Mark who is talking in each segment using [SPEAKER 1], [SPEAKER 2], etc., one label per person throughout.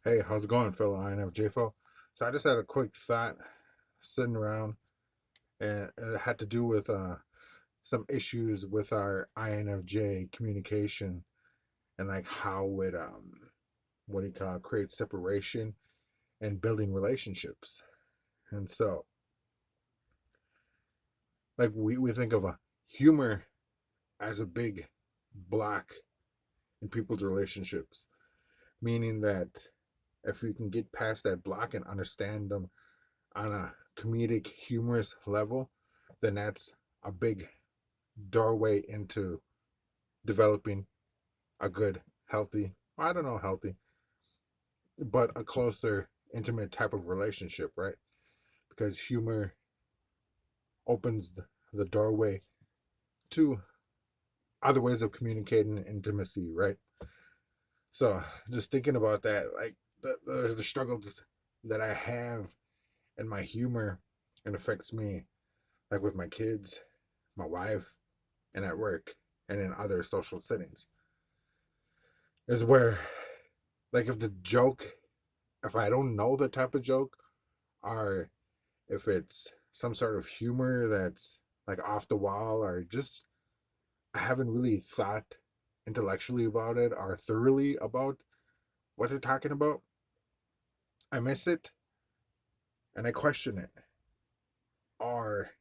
[SPEAKER 1] Hey, how's it going, fellow INFJ folk? So I just had a quick thought sitting around, and it had to do with some issues with our INFJ communication and like how it what do you call it, creates separation and building relationships. And so like we think of a humor as a big block in people's relationships, meaning that if you can get past that block and understand them on a comedic, humorous level, then that's a big doorway into developing a good, healthy, I don't know, healthy, but a closer, intimate type of relationship, right? Because humor opens the doorway to other ways of communicating intimacy, right? So just thinking about that, like the struggles that I have in my humor, and affects me, like with my kids, my wife, and at work, and in other social settings, is where, like, if I don't know the type of joke, or if it's some sort of humor that's like off the wall, or just I haven't really thought intellectually about it or thoroughly about what they're talking about, I miss it and I question it, or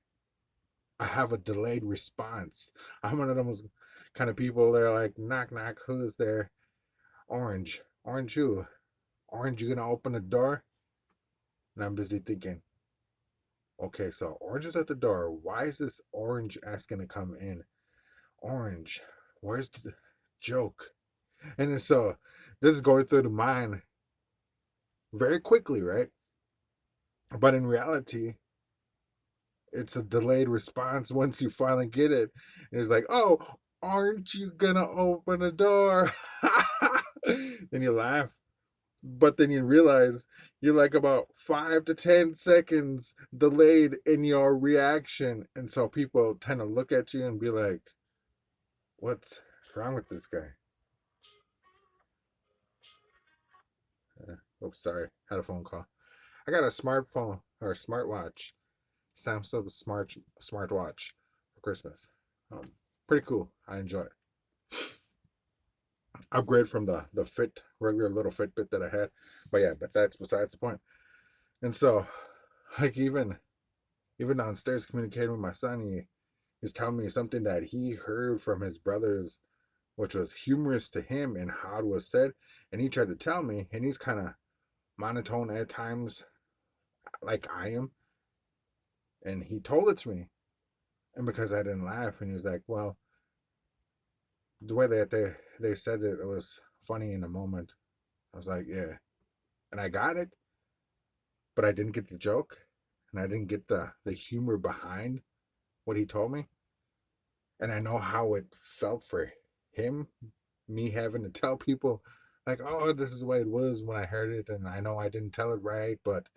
[SPEAKER 1] I have a delayed response. I'm one of those kind of people. They're like, knock, knock, who's there? Orange. Orange who? Orange, you gonna open the door? And I'm busy thinking, okay, so Orange is at the door. Why is this Orange asking to come in? Orange, where's the joke? And then so this is going through the mind very quickly, right? But in reality, it's a delayed response once you finally get it. And it's like, oh, aren't you gonna open the door? Then you laugh. But then you realize you're like about 5 to 10 seconds delayed in your reaction. And so people tend to look at you and be like, what's wrong with this guy? Oh, sorry. Had a phone call. I got a smartphone or a smartwatch, Samsung smartwatch for Christmas. Um, Pretty cool. I enjoy it. Upgrade from the Fit, regular little Fitbit that I had. But yeah, but that's besides the point. And so, like, even downstairs communicating with my son, he's telling me something that he heard from his brothers, which was humorous to him and how it was said. And he tried to tell me, and he's kind of monotone at times, like I am. And he told it to me. And because I didn't laugh, and he was like, well, the way that they said it, it was funny in the moment. I was like, yeah. And I got it, but I didn't get the joke. And I didn't get the humor behind what he told me. And I know how it felt for him, me having to tell people, like, oh, this is the way it was when I heard it, and I know I didn't tell it right, but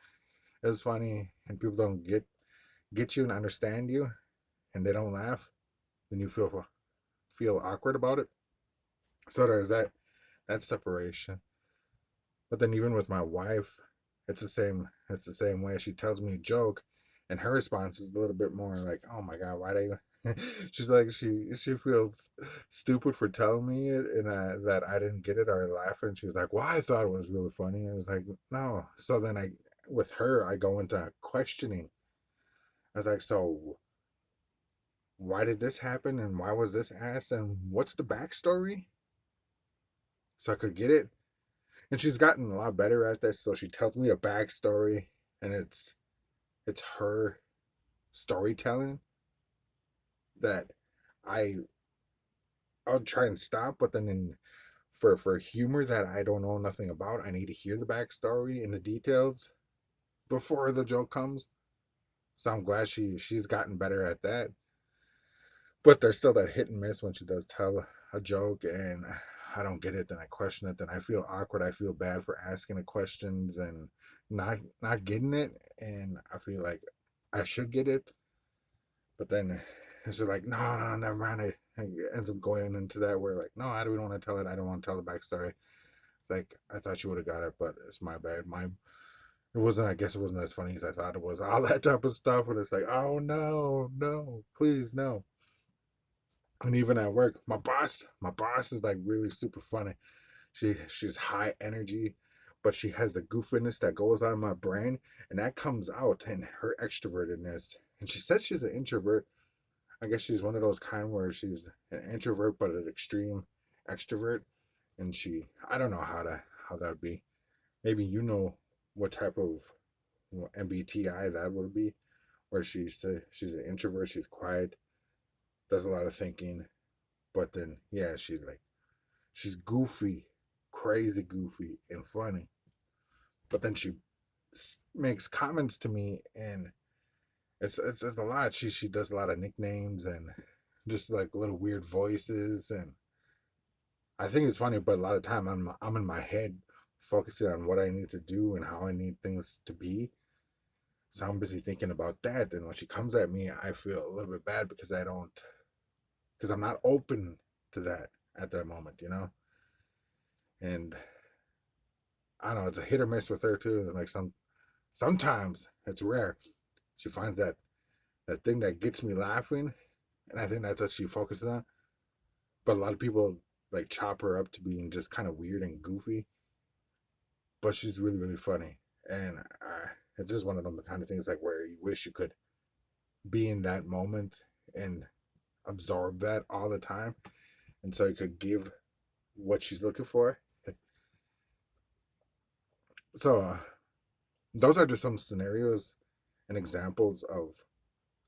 [SPEAKER 1] it was funny, and people don't get you and understand you, and they don't laugh, then you feel awkward about it. So there's that separation. But then even with my wife, it's the same way. She tells me a joke, and her response is a little bit more like, oh my god, why they she's like, she feels stupid for telling me it, and that I didn't get it or laugh. And she's like, well, I thought it was really funny. And I was like, no. So then with her, I go into questioning. I was like, so why did this happen, and why was this asked, and what's the backstory, so I could get it. And she's gotten a lot better at this, so she tells me a backstory, and it's her storytelling that I I'll try and stop, but then for humor that I don't know nothing about, I need to hear the backstory and the details before the joke comes. So I'm glad she's gotten better at that. But there's still that hit and miss when she does tell a joke and I don't get it, then I question it, then I feel awkward, I feel bad for asking the questions and not getting it, and I feel like I should get it, but then it's just like, no, no, never mind. It ends up going into that where like, no, I don't want to tell it. I don't want to tell the backstory. It's like, I thought you would have got it, but it's my bad. It wasn't, I guess it wasn't as funny as I thought it was. All that type of stuff. And it's like, oh no, no, please, no. And even at work, my boss is like really super funny. She's high energy, but she has the goofiness that goes on in my brain, and that comes out in her extrovertedness. And she says she's an introvert. I guess she's one of those kind where she's an introvert but an extreme extrovert. And I don't know how that would be. Maybe you know what type of MBTI that would be, where she's an introvert, she's quiet, does a lot of thinking, but then yeah, she's goofy, crazy goofy and funny. But then she makes comments to me, and it's a lot. She does a lot of nicknames and just like little weird voices, and I think it's funny. But a lot of time I'm in my head focusing on what I need to do and how I need things to be. So I'm busy thinking about that. Then when she comes at me, I feel a little bit bad because I'm not open to that at that moment, you know? And I don't know, it's a hit or miss with her too. And like sometimes it's rare. She finds that thing that gets me laughing, and I think that's what she focuses on. But a lot of people like chop her up to being just kind of weird and goofy. But she's really, really funny. And it's just one of them kind of things like where you wish you could be in that moment and absorb that all the time. And so you could give what she's looking for. So those are just some scenarios and examples of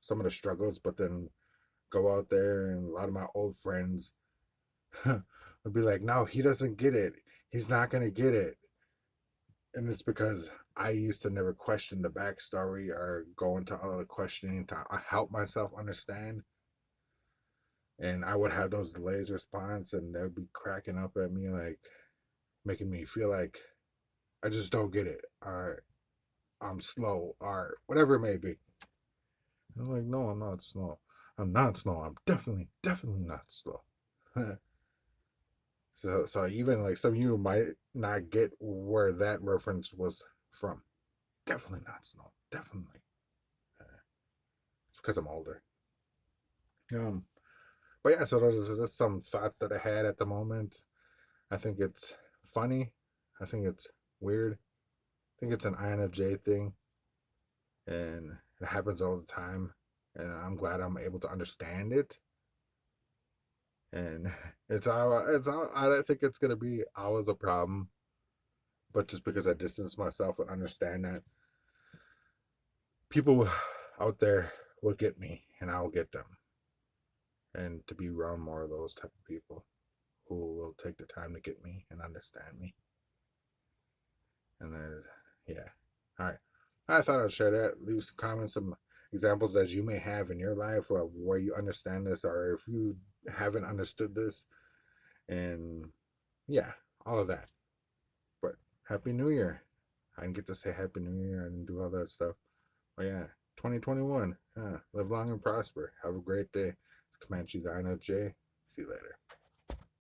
[SPEAKER 1] some of the struggles, but then go out there and a lot of my old friends would be like, no, he doesn't get it. He's not going to get it. And it's because I used to never question the backstory or go into all the questioning to help myself understand. And I would have those delays response, and they would be cracking up at me, like making me feel like I just don't get it, or I'm slow, or whatever it may be. And I'm like, no, I'm not slow. I'm not slow. I'm definitely not slow. So even like some of you might not get where that reference was from. Definitely not slow. Definitely. It's because I'm older. Um, but yeah, so those are just some thoughts that I had at the moment. I think it's funny. I think it's weird. I think it's an INFJ thing, and it happens all the time. And I'm glad I'm able to understand it. And it's all. I don't think it's gonna be always a problem, but just because I distance myself and understand that people out there will get me, and I'll get them. And to be around more of those type of people who will take the time to get me and understand me. And then, yeah. All right. I thought I'd share that. Leave some comments, some examples that you may have in your life of where you understand this, or if you haven't understood this. And yeah, all of that. But Happy New Year. I didn't get to say Happy New Year. I didn't do all that stuff. But yeah, 2021. Live long and prosper. Have a great day. It's Comanche the INFJ. See you later.